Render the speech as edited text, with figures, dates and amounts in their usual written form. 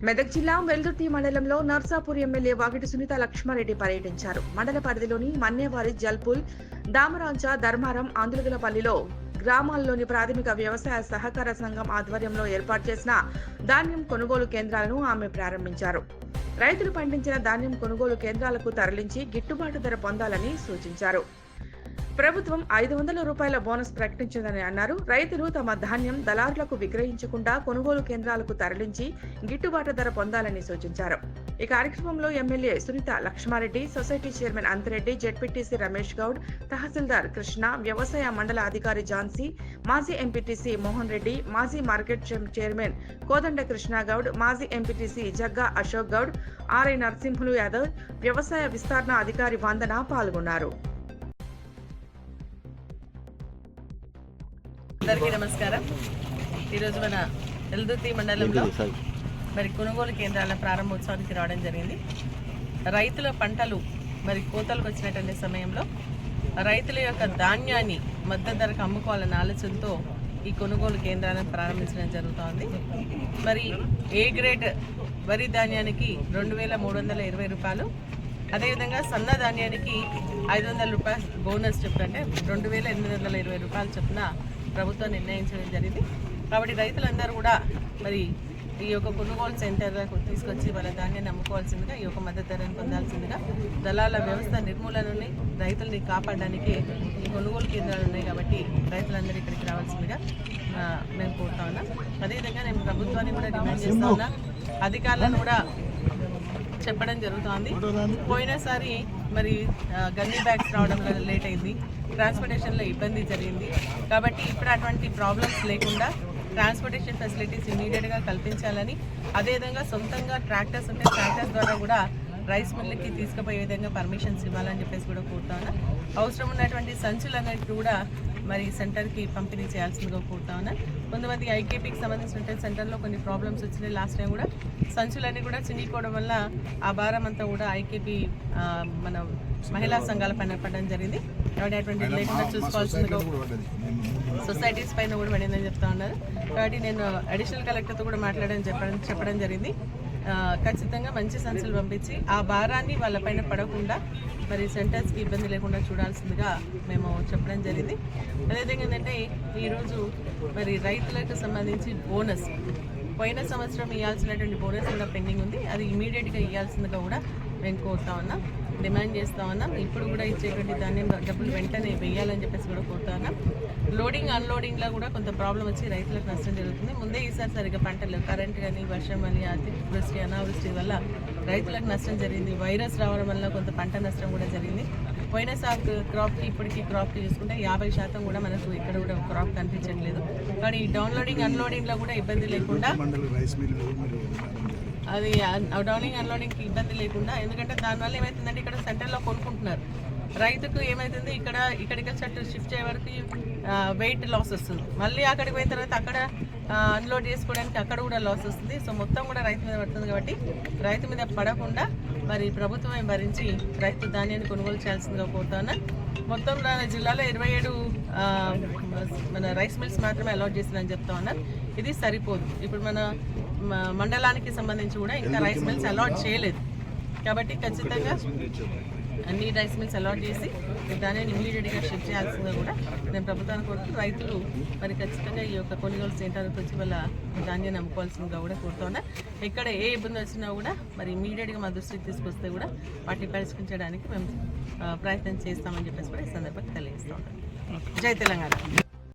మెదక్ జిల్లా వెల్దుర్తి మండలంలో నర్సాపూర్ ఎమ్మెల్యే వాకిటి సునీత లక్ష్మారెడ్డి పర్యటించారు. మండల పరిధిలోని మన్నేవారి, జల్పూల్, దామరాంచ, ధర్మారం, ఆందులగలపల్లిలో గ్రామాల్లోని ప్రాథమిక వ్యవసాయ సహకార సంఘం ఆధ్వర్యంలో ఏర్పాటు చేసిన ధాన్యం కొనుగోలు కేంద్రాలను ఆమె ప్రారంభించారు. రైతులు పండించిన ధాన్యం కొనుగోలు కేంద్రాలకు తరలించి గిట్టుబాటు ధర పొందాలని సూచించారు. ప్రభుత్వం 500 రూపాయల బోనస్ ప్రకటించిందని అన్నారు. రైతులు తమ ధాన్యం దళారులకు విక్రయించకుండా కొనుగోలు కేంద్రాలకు తరలించి గిట్టుబాటు ధర పొందాలని సూచించారు. ఈ కార్యక్రమంలో MLA Sunitha Laxma Reddy, society chairman Anthi Reddy, ZPTC Ramesh Goud, తహసీల్దార్ కృష్ణ, వ్యవసాయ మండల అధికారి ఝాన్సీ, మాజీ ఎంపీటీసీ మోహన్ రెడ్డి, మాజీ మార్కెట్ చైర్మన్ కోదండ కృష్ణ గౌడ్, మాజీ ఎంపీటీసీ జగ్గా అశోక్ గౌడ్, ఆర్ఐ నరసింహులు యాదవ్, వ్యవసాయ విస్తరణ అధికారి వందన పాల్గొన్నారు. అందరికీ నమస్కారం. ఈరోజు మన వెల్దుర్తి మండలంలో మరి కొనుగోలు కేంద్రాల ప్రారంభోత్సవానికి రావడం జరిగింది. రైతుల పంటలు మరి కోతలకు వచ్చినటువంటి సమయంలో రైతుల యొక్క ధాన్యాన్ని మద్దతు ధరకు అమ్ముకోవాలన్న ఆలోచనతో ఈ కొనుగోలు కేంద్రాలను ప్రారంభించడం జరుగుతోంది. మరి ఏ గ్రేడ్ వరి ధాన్యానికి 2320 రూపాయలు, అదేవిధంగా సన్న ధాన్యానికి 500 రూపాయలు బోనస్ చొప్పున, అంటే 2820 రూపాయలు చొప్పున ప్రభుత్వం నిర్ణయించడం జరిగింది. కాబట్టి రైతులందరూ కూడా మరి ఈ యొక్క కొనుగోలు సెంటర్లకు తీసుకొచ్చి వాళ్ళ ధాన్యాన్ని అమ్ముకోవాల్సిందిగా, ఈ యొక్క మద్దతు ధరను పొందాల్సిందిగా, దళాల వ్యవస్థ నిర్మూలనని రైతుల్ని కాపాడడానికి ఈ కొనుగోలు కేంద్రాలు ఉన్నాయి. కాబట్టి రైతులందరూ ఇక్కడికి రావాల్సిందిగా మేము కోరుతా ఉన్నాం. అదేవిధంగా నేను ప్రభుత్వాన్ని కూడా డిమాండ్ చేస్తా ఉన్నా, అధికారులను కూడా చెప్పడం జరుగుతోంది. పోయినసారి మరి గన్నీ బ్యాగ్స్ రావడంలో లేట్ అయింది, ట్రాన్స్పోర్టేషన్లో ఇబ్బంది జరిగింది. కాబట్టి ఇప్పుడు అటువంటి ప్రాబ్లమ్స్ లేకుండా ట్రాన్స్పోర్టేషన్ ఫెసిలిటీస్ ఇమీడియట్గా కల్పించాలని, అదేవిధంగా సొంతంగా ట్రాక్టర్స్ ఉంటే ట్రాక్టర్స్ ద్వారా కూడా రైస్ మిల్లుకి తీసుకుపోయే విధంగా పర్మిషన్స్ ఇవ్వాలని చెప్పేసి కూడా కోరుతాను. అవసరం ఉన్నటువంటి సంచులన్నిటి కూడా మరి సెంటర్కి పంపిణీ చేయాల్సిందిగా కోరుతా ఉన్నా. కొంతమంది ఐకేపీకి సంబంధించిన సెంటర్లో కొన్ని ప్రాబ్లమ్స్ వచ్చినాయి. లాస్ట్ టైం కూడా సంచులన్నీ కూడా చినిగిపోవడం వల్ల ఆ భారం అంతా కూడా ఐకేపీ మన మహిళా సంఘాల పైన పడడం జరిగింది. కాబట్టి అటువంటి లేకుండా చూసుకోవాల్సిందిగా సొసైటీస్ పైన కూడా పడిందని చెప్తా ఉన్నారు. కాబట్టి నేను అడిషనల్ కలెక్టర్తో కూడా చెప్పడం జరిగింది. ఖచ్చితంగా మంచి సంచులు పంపించి ఆ భారాన్ని వాళ్ళపైన పడకుండా మరి సెంటర్స్కి ఇబ్బంది లేకుండా చూడాల్సిందిగా మేము చెప్పడం జరిగింది. అదేవిధంగా ఏంటంటే ఈరోజు మరి రైతులకు సంబంధించి బోనస్, పోయిన సంవత్సరం ఇవ్వాల్సినటువంటి బోనస్ కూడా పెండింగ్ ఉంది. అది ఇమీడియట్గా ఇవ్వాల్సిందిగా కూడా మేము కోరుతా ఉన్నాం, డిమాండ్ చేస్తూ ఉన్నాం. ఇప్పుడు కూడా ఇచ్చేటువంటి ధాన్యం డబ్బులు వెంటనే వేయాలని చెప్పేసి కూడా కోరుతా ఉన్నాం. లోడింగ్ అన్లోడింగ్లో కూడా కొంత ప్రాబ్లం వచ్చి రైతులకు నష్టం జరుగుతుంది. ముందే ఈసారి సరిగ్గా పంటలు, కరెంట్ కానీ, వర్షం కానీ, అతివృష్టి అనావృష్టి వల్ల రైతులకు నష్టం జరిగింది. వైరస్ రావడం వల్ల కొంత పంట నష్టం కూడా జరిగింది. పోయినసారి క్రాప్కి ఇప్పటికీ క్రాప్కి చూసుకుంటే 50% కూడా మనకు ఇక్కడ కూడా క్రాప్ కనిపించట్లేదు. కానీ డౌన్లోడింగ్ అన్లోడింగ్లో కూడా ఇబ్బంది లేకుండా, అది డౌన్లోడింగ్ అన్లోడింగ్కి ఇబ్బంది లేకుండా, ఎందుకంటే దానివల్ల ఏమవుతుందంటే ఇక్కడ సెంటర్లో కొనుక్కుంటున్నారు. రైతుకు ఏమవుతుంది, ఇక్కడికి వచ్చి షిఫ్ట్ అయ్యే వరకు వెయిట్ లాస్ వస్తుంది. మళ్ళీ అక్కడికి పోయిన తర్వాత అక్కడ అన్లోడ్ చేసుకోవడానికి అక్కడ కూడా లాస్ వస్తుంది. సో మొత్తం కూడా రైతు మీద పడుతుంది. కాబట్టి రైతు మీద పడకుండా మరి ప్రభుత్వమే భరించి రైతు ధాన్యాన్ని కొనుగోలు చేయాల్సిందిగా కోరుతున్నా. మొత్తం జిల్లాలో 27 మన రైస్ మిల్స్ మాత్రమే అలాట్ చేసిందని చెప్తా ఉన్నారు. ఇది సరిపోదు. ఇప్పుడు మన మండలానికి సంబంధించి కూడా ఇంకా రైస్ మిల్స్ అలాట్ చేయలేదు. కాబట్టి ఖచ్చితంగా అన్ని రైస్ మిల్స్ అలాట్ చేసి దాన్ని ఇమీడియట్గా షిఫ్ట్ చేయాల్సిందిగా కూడా నేను ప్రభుత్వాన్ని కోరుతూ, రైతులు మరి ఖచ్చితంగా ఈ యొక్క కొనుగోలు సెంటర్కి వచ్చి వాళ్ళ ధాన్యాన్ని అమ్ముకోవాల్సిందిగా కూడా కోరుతున్నా. ఎక్కడ ఏ ఇబ్బంది వచ్చినా కూడా మరి ఇమీడియట్గా మా దృష్టికి తీసుకొస్తే కూడా వాటిని పరిష్కరించడానికి మేము ప్రయత్నం చేస్తామని చెప్పేసి కూడా ఈ సందర్భంగా తెలియజేస్తూ ఉంటాం. జై తెలంగాణ.